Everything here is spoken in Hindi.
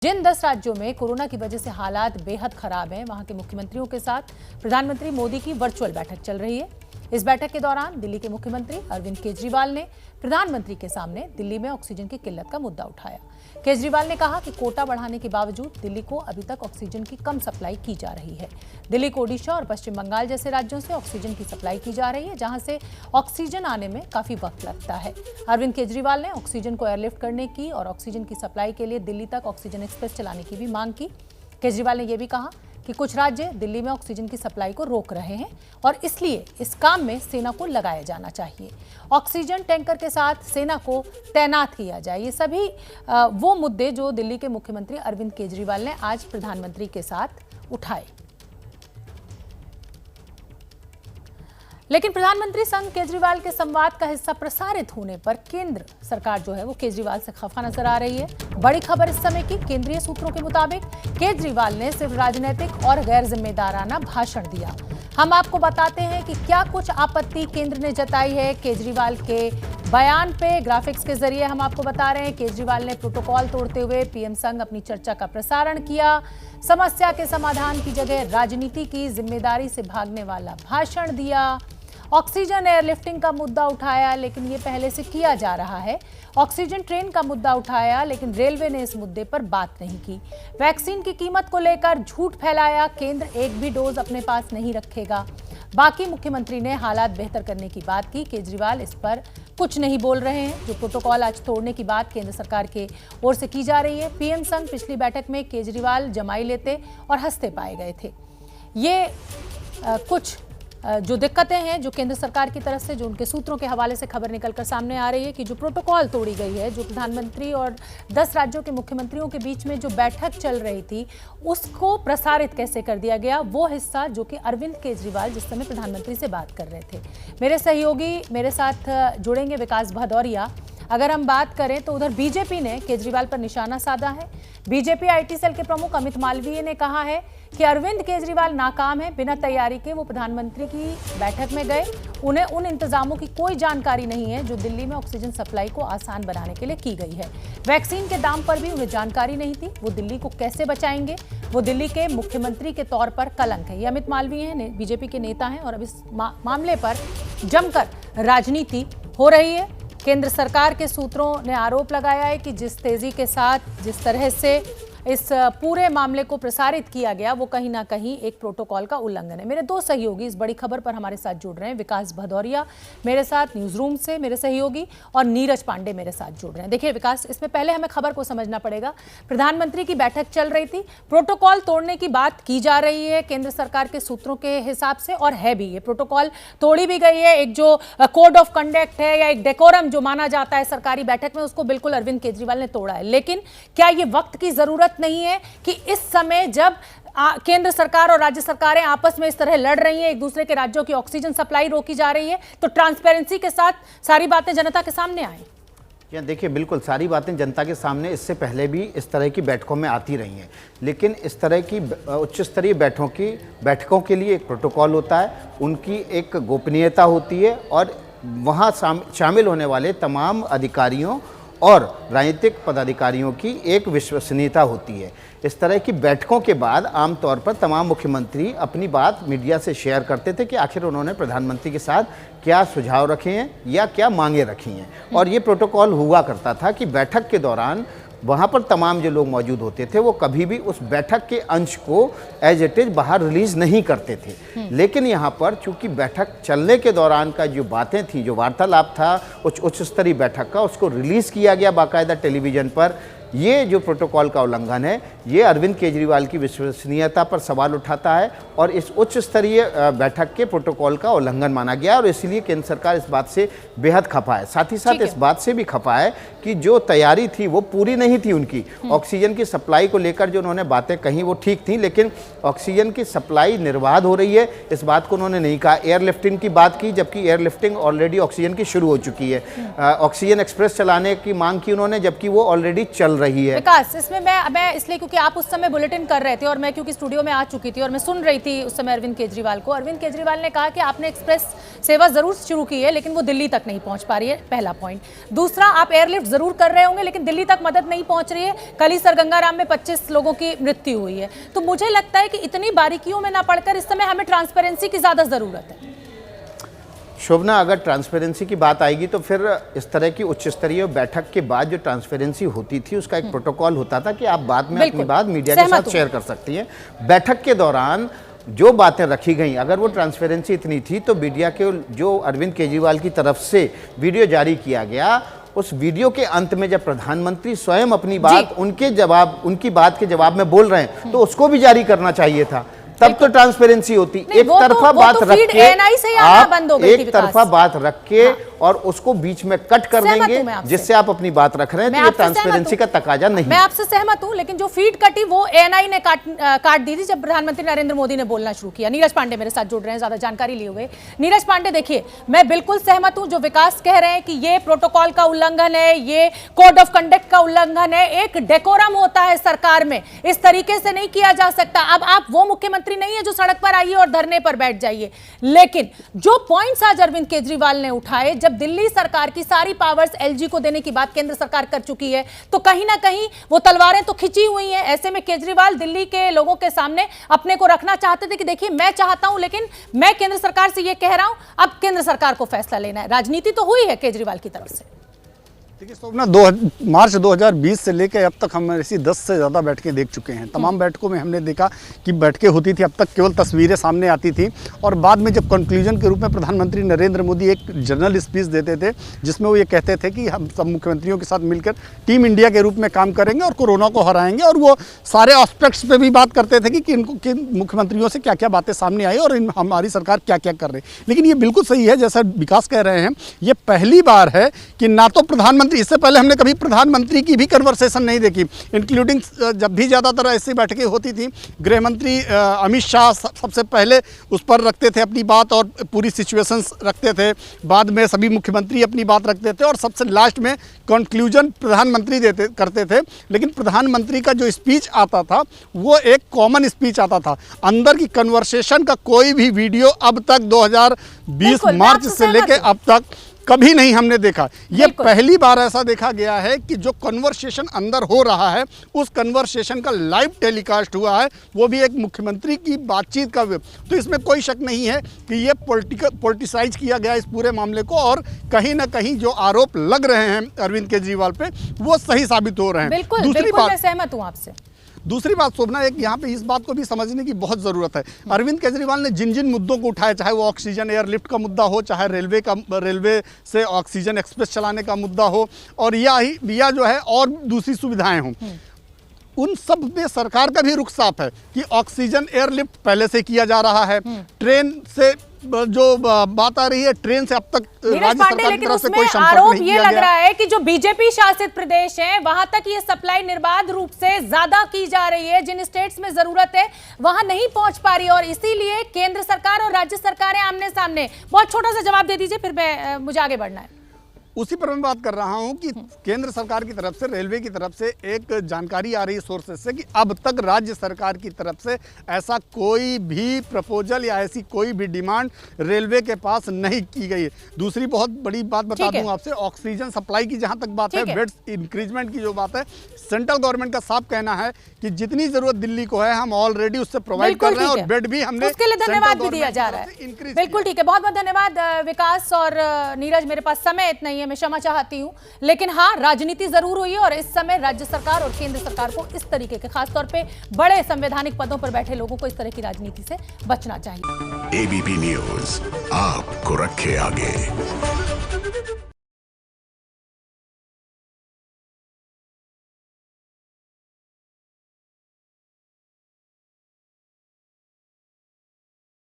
जिन 10 राज्यों में कोरोना की वजह से हालात बेहद खराब हैं, वहां के मुख्यमंत्रियों के साथ प्रधानमंत्री मोदी की वर्चुअल बैठक चल रही है। इस बैठक के दौरान दिल्ली के मुख्यमंत्री अरविंद केजरीवाल ने प्रधानमंत्री के सामने दिल्ली में ऑक्सीजन की किल्लत का मुद्दा उठाया। केजरीवाल ने कहा कि कोटा बढ़ाने के बावजूद दिल्ली को अभी तक ऑक्सीजन की कम सप्लाई की जा रही है। दिल्ली को ओडिशा और पश्चिम बंगाल जैसे राज्यों से ऑक्सीजन की सप्लाई की जा रही है, जहां से ऑक्सीजन आने में काफी वक्त लगता है। अरविंद केजरीवाल ने ऑक्सीजन को एयरलिफ्ट करने की और ऑक्सीजन की सप्लाई के लिए दिल्ली तक ऑक्सीजन एक्सप्रेस चलाने की भी मांग की। केजरीवाल ने यह भी कहा कि कुछ राज्य दिल्ली में ऑक्सीजन की सप्लाई को रोक रहे हैं और इसलिए इस काम में सेना को लगाया जाना चाहिए। ऑक्सीजन टैंकर के साथ सेना को तैनात किया जाए। ये सभी वो मुद्दे जो दिल्ली के मुख्यमंत्री अरविंद केजरीवाल ने आज प्रधानमंत्री के साथ उठाए। लेकिन प्रधानमंत्री संग केजरीवाल के संवाद का हिस्सा प्रसारित होने पर केंद्र सरकार जो है वो केजरीवाल से खफा नजर आ रही है। बड़ी खबर इस समय की, केंद्रीय सूत्रों के मुताबिक केजरीवाल ने सिर्फ राजनीतिक और गैर जिम्मेदाराना भाषण दिया। हम आपको बताते हैं कि क्या कुछ आपत्ति केंद्र ने जताई है केजरीवाल के बयान पे। ग्राफिक्स के जरिए हम आपको बता रहे हैं, केजरीवाल ने प्रोटोकॉल तोड़ते हुए पीएम संग अपनी चर्चा का प्रसारण किया। समस्या के समाधान की जगह राजनीति की जिम्मेदारी से भागने वाला भाषण दिया। ऑक्सीजन एयरलिफ्टिंग का मुद्दा उठाया, लेकिन ये पहले से किया जा रहा है। ऑक्सीजन ट्रेन का मुद्दा उठाया, लेकिन रेलवे ने इस मुद्दे पर बात नहीं की। वैक्सीन की कीमत को लेकर झूठ फैलाया, केंद्र एक भी डोज अपने पास नहीं रखेगा। बाकी मुख्यमंत्री ने हालात बेहतर करने की बात की। केजरीवाल इस पर कुछ नहीं बोल रहे हैं। जो प्रोटोकॉल आज तोड़ने की बात केंद्र सरकार के ओर से की जा रही है। पीएम संग पिछली बैठक में केजरीवाल जमाई लेते और हंसते पाए गए थे। ये कुछ जो दिक्कतें हैं जो केंद्र सरकार की तरफ से, जो उनके सूत्रों के हवाले से खबर निकलकर सामने आ रही है कि जो प्रोटोकॉल तोड़ी गई है, जो प्रधानमंत्री और 10 राज्यों के मुख्यमंत्रियों के बीच में जो बैठक चल रही थी उसको प्रसारित कैसे कर दिया गया। वो हिस्सा जो कि अरविंद केजरीवाल जिस समय प्रधानमंत्री से बात कर रहे थे। मेरे सहयोगी मेरे साथ जुड़ेंगे, विकास भदौरिया। अगर हम बात करें तो उधर बीजेपी ने केजरीवाल पर निशाना साधा है। बीजेपी आईटी सेल के प्रमुख अमित मालवीय ने कहा है कि अरविंद केजरीवाल नाकाम है। बिना तैयारी के वो प्रधानमंत्री की बैठक में गए। उन्हें उन इंतजामों की कोई जानकारी नहीं है जो दिल्ली में ऑक्सीजन सप्लाई को आसान बनाने के लिए की गई है। वैक्सीन के दाम पर भी उन्हें जानकारी नहीं थी। वो दिल्ली को कैसे बचाएंगे? वो दिल्ली के मुख्यमंत्री के तौर पर कलंक है। ये अमित मालवीय हैं, बीजेपी के नेता हैं और अब इस मामले पर जमकर राजनीति हो रही है। केंद्र सरकार के सूत्रों ने आरोप लगाया है कि जिस तेजी के साथ, जिस तरह से इस पूरे मामले को प्रसारित किया गया, वो कहीं ना कहीं एक प्रोटोकॉल का उल्लंघन है। मेरे दो सहयोगी इस बड़ी खबर पर हमारे साथ जुड़ रहे हैं। विकास भदौरिया मेरे साथ न्यूज रूम से मेरे सहयोगी, और नीरज पांडे मेरे साथ जुड़ रहे हैं। देखिए विकास, इसमें पहले हमें खबर को समझना पड़ेगा। प्रधानमंत्री की बैठक चल रही थी, प्रोटोकॉल तोड़ने की बात की जा रही है केंद्र सरकार के सूत्रों के हिसाब से, और है भी। ये प्रोटोकॉल तोड़ी भी गई है। एक जो कोड ऑफ कंडक्ट है या एक डेकोरम जो माना जाता है सरकारी बैठक में, उसको बिल्कुल अरविंद केजरीवाल ने तोड़ा है। लेकिन क्या ये वक्त की जरूरत नहीं है कि इस समय जब केंद्र सरकार और राज्य सरकारें आपस में इस तरह लड़ रही हैं, एक दूसरे के राज्यों की ऑक्सीजन सप्लाई रोकी जा रही है, तो ट्रांसपेरेंसी के साथ सारी बातें जनता के सामने आए? या देखिए, बिल्कुल सारी बातें जनता के सामने इससे पहले भी इस तरह की बैठकों में आती रही हैं, लेकिन इस तरह की उच्च स्तरीय बैठकों के लिए एक प्रोटोकॉल होता है, उनकी एक गोपनीयता होती है और वहाँ शामिल होने वाले तमाम अधिकारियों और राजनीतिक पदाधिकारियों की एक विश्वसनीयता होती है। इस तरह की बैठकों के बाद आमतौर पर तमाम मुख्यमंत्री अपनी बात मीडिया से शेयर करते थे कि आखिर उन्होंने प्रधानमंत्री के साथ क्या सुझाव रखे हैं या क्या मांगे रखी हैं। और ये प्रोटोकॉल हुआ करता था कि बैठक के दौरान वहाँ पर तमाम जो लोग मौजूद होते थे वो कभी भी उस बैठक के अंश को एज इट इज बाहर रिलीज नहीं करते थे। लेकिन यहाँ पर चूंकि बैठक चलने के दौरान का जो बातें थी, जो वार्तालाप था उच्च स्तरीय बैठक का, उसको रिलीज किया गया बाकायदा टेलीविजन पर। ये जो प्रोटोकॉल का उल्लंघन है, ये अरविंद केजरीवाल की विश्वसनीयता पर सवाल उठाता है और इस उच्च स्तरीय बैठक के प्रोटोकॉल का उल्लंघन माना गया और इसलिए केंद्र सरकार इस बात से बेहद खफा है। साथ ही साथ इस बात से भी खफा है कि जो तैयारी थी वो पूरी नहीं थी उनकी। ऑक्सीजन की सप्लाई को लेकर जो उन्होंने बातें कही वो ठीक थी, लेकिन ऑक्सीजन की सप्लाई निर्बाध हो रही है, इस बात को उन्होंने नहीं कहा। एयरलिफ्टिंग की बात की, जबकि एयरलिफ्टिंग ऑलरेडी ऑक्सीजन की शुरू हो चुकी है। ऑक्सीजन एक्सप्रेस चलाने की मांग की उन्होंने, जबकि वो ऑलरेडी चल रही है। विकास, इसमें मैं इसलिए क्योंकि आप उस समय बुलेटिन कर रहे थे और मैं क्योंकि स्टूडियो में आ चुकी थी और मैं सुन रही थी उस समय अरविंद केजरीवाल को। अरविंद केजरीवाल ने कहा कि आपने एक्सप्रेस सेवा जरूर शुरू की है लेकिन वो दिल्ली तक नहीं पहुंच पा रही है, पहला पॉइंट। दूसरा, आप एयरलिफ्ट जरूर कर रहे होंगे लेकिन दिल्ली तक मदद नहीं पहुंच रही है। कल ही सरगंगाराम में 25 लोगों की मृत्यु हुई है। तो मुझे लगता है कि इतनी बारीकियों में ना पड़कर इस समय हमें ट्रांसपेरेंसी की ज्यादा जरूरत है। शोभना, अगर ट्रांसपेरेंसी की बात आएगी तो फिर इस तरह की उच्च स्तरीय बैठक के बाद जो ट्रांसपेरेंसी होती थी उसका एक प्रोटोकॉल होता था कि आप बाद में अपनी बात मीडिया के साथ शेयर कर सकती हैं। बैठक के दौरान जो बातें रखी गई, अगर वो ट्रांसपेरेंसी इतनी थी तो मीडिया के जो अरविंद केजरीवाल की तरफ से वीडियो जारी किया गया, उस वीडियो के अंत में जब प्रधानमंत्री स्वयं अपनी बात उनकी बात के जवाब में बोल रहे हैं तो उसको भी जारी करना चाहिए था, तब तो ट्रांसपेरेंसी होती। एक तरफा बात रख के आप एक तरफा बात रख के और उसको बीच में कट कर देंगे जिससे आप अपनी बात रख रहे हैं, तो ये ट्रांसपेरेंसी का तकाजा नहीं। मैं आपसे सहमत हूं, लेकिन जो फीड कटी वो एएनआई ने काट दी थी जब प्रधानमंत्री नरेंद्र मोदी ने बोलना शुरू किया। नीरज पांडे मेरे साथ जुड़ रहे हैं ज्यादा जानकारी लिए हुए। नीरज पांडे, देखिए, मैं बिल्कुल सहमत हूं जो विकास कह रहे हैं कि ये प्रोटोकॉल का उल्लंघन है, ये कोड ऑफ कंडक्ट का उल्लंघन है। एक डेकोरम होता है सरकार में, इस तरीके से नहीं किया जा सकता। अब आप वो मुख्यमंत्री नहीं है जो सड़क पर आइए और धरने पर बैठ जाइए। लेकिन जो पॉइंट्स आज अरविंद केजरीवाल ने उठाए, जब दिल्ली सरकार की सारी पावर्स एलजी को देने की बात केंद्र सरकार कर चुकी है, तो कहीं ना कहीं वो तलवारें तो खिंची हुई हैं। ऐसे में केजरीवाल दिल्ली के लोगों के सामने अपने को रखना चाहते थे कि देखिए मैं चाहता हूं लेकिन मैं केंद्र सरकार से ये कह रहा हूं, अब केंद्र सरकार को फैसला लेना है। राजनीति तो हुई है केजरीवाल की तरफ से। देखिए शोभना, मार्च 2020 से लेकर अब तक हम ऐसी 10 से ज़्यादा बैठकें देख चुके हैं। तमाम बैठकों में हमने देखा कि बैठकें होती थी, अब तक केवल तस्वीरें सामने आती थी और बाद में जब कंक्लूजन के रूप में प्रधानमंत्री नरेंद्र मोदी एक जनरल स्पीच देते थे जिसमें वो ये कहते थे कि हम सब मुख्यमंत्रियों के साथ मिलकर टीम इंडिया के रूप में काम करेंगे और कोरोना को हराएंगे, और वो सारे एस्पेक्ट्स पे भी बात करते थे कि किन मुख्यमंत्रियों से क्या क्या बातें सामने आई और हमारी सरकार क्या क्या कर रही है। लेकिन ये बिल्कुल सही है जैसा विकास कह रहे हैं, ये पहली बार है कि ना तो प्रधानमंत्री, इससे पहले हमने कभी प्रधानमंत्री की भी कन्वर्सेशन नहीं देखी, इंक्लूडिंग जब भी ज़्यादातर ऐसी बैठकें होती थी गृह मंत्री अमित शाह सबसे पहले उस पर रखते थे अपनी बात और पूरी सिचुएशंस रखते थे, बाद में सभी मुख्यमंत्री अपनी बात रखते थे और सबसे लास्ट में कंक्लूजन प्रधानमंत्री करते थे। लेकिन प्रधानमंत्री का जो स्पीच आता था वो एक कॉमन स्पीच आता था, अंदर की कन्वर्सेशन का कोई भी वीडियो अब तक 2020 मार्च से लेकर अब तक कभी नहीं हमने देखा। ये पहली बार ऐसा देखा गया है कि जो कन्वर्सेशन अंदर हो रहा है उस कन्वर्सेशन का लाइव टेलीकास्ट हुआ है, वो भी एक मुख्यमंत्री की बातचीत का। तो इसमें कोई शक नहीं है कि ये पॉलिटिसाइज किया गया इस पूरे मामले को, और कहीं ना कहीं जो आरोप लग रहे हैं अरविंद केजरीवाल पे वो सही साबित हो रहे हैं। बिल्कुल, बिल्कुल मैं सहमत हूं आपसे। दूसरी बात शोभना, एक यहाँ पे इस बात को भी समझने की बहुत ज़रूरत है। अरविंद केजरीवाल ने जिन जिन मुद्दों को उठाया, चाहे वो ऑक्सीजन एयरलिफ्ट का मुद्दा हो, चाहे रेलवे से ऑक्सीजन एक्सप्रेस चलाने का मुद्दा हो, और या जो है और दूसरी सुविधाएं हों, उन सब में सरकार का भी रुख साफ है कि ऑक्सीजन एयरलिफ्ट पहले से किया जा रहा है। ट्रेन से जो बात आ रही है, ट्रेन से अब तक राज्य सरकार की तरफ से कोई संपर्क नहीं किया गया। आरोप ये लग रहा है कि जो बीजेपी शासित प्रदेश हैं वहां तक ये सप्लाई निर्बाध रूप से ज्यादा की जा रही है, जिन स्टेट्स में जरूरत है वहां नहीं पहुंच पा रही है, और इसीलिए केंद्र सरकार और राज्य सरकारें आमने सामने। बहुत छोटा सा जवाब दे दीजिए, फिर मुझे आगे बढ़ना है। उसी पर मैं बात कर रहा हूं कि केंद्र सरकार की तरफ से, रेलवे की तरफ से एक जानकारी आ रही है सोर्सेज से कि अब तक राज्य सरकार की तरफ से ऐसा कोई भी प्रपोजल या ऐसी कोई भी डिमांड रेलवे के पास नहीं की गई है। दूसरी बहुत बड़ी बात बता दूं आपसे, ऑक्सीजन सप्लाई की जहां तक बात है, बेड्स इंक्रीजमेंट की जो बात है, सेंट्रल गवर्नमेंट का साफ कहना है कि जितनी जरूरत दिल्ली को है हम ऑलरेडी उससे प्रोवाइड कर रहे हैं और बेड भी हमने उसके लिए धन्यवाद भी दिया जा रहा है। बिल्कुल ठीक है, बहुत बहुत धन्यवाद विकास और नीरज। मेरे पास समय इतना ही है, मैं क्षमा चाहती हूं, लेकिन हाँ, राजनीति जरूर हुई है और इस समय राज्य सरकार और केंद्र सरकार को इस तरीके के, खासतौर पे बड़े संवैधानिक पदों पर बैठे लोगों को इस तरह की राजनीति से बचना चाहिए। एबीपी न्यूज़ आपको रखे आगे।